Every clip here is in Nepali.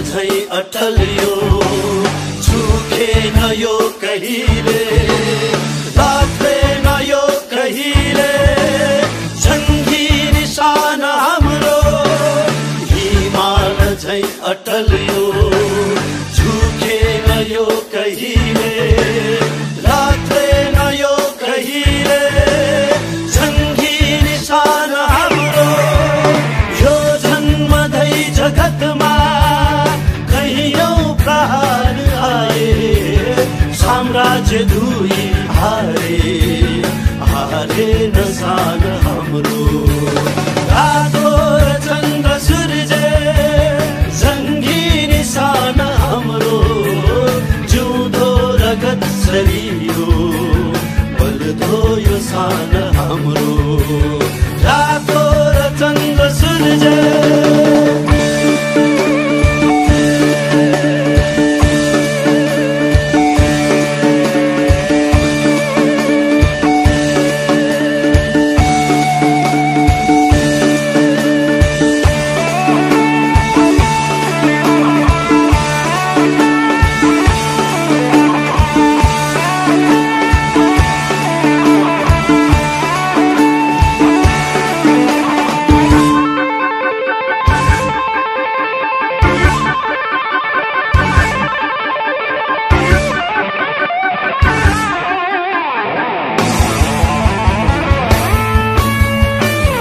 झै अटल यो झुकेन यो कहिले लाग्दैन यो कहिले जङ्गी निशान हाम्रो हिमाल झै अटल यो झुकेन यो कहिले लाग्दैन यो कहिले जङ्गी निशान हाम्रो यो जन्मदै जगतमा कैयौं प्रहार आए साम्राज्य दुई हारे हारे नसान हाम्रो रातो र चन्द्र सूर्य जङ्गी निशान हाम्रो जिउँदो रगत सरियो बल्दो यो सान हाम्रो रातो र चन्द्र सूर्य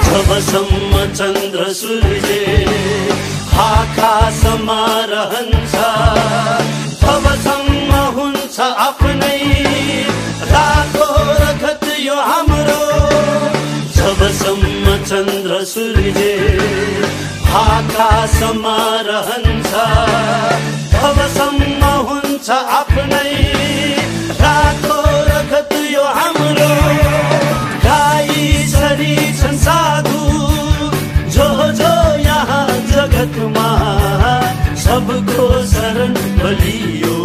जबसम्म चन्द्र सूर्य आकाशमा रहन्छ तबसम्म हुन्छ आफ्नै रातो रगत यो हाम्रो जबसम्म चन्द्र सूर्य आकाशमा रहन्छ तबसम्म हुन्छ आफ्नै रातो रगत यो हाम्रो गाई छरी छन् साधु जो जो यहाँ जगतमा सबको शरण बलियो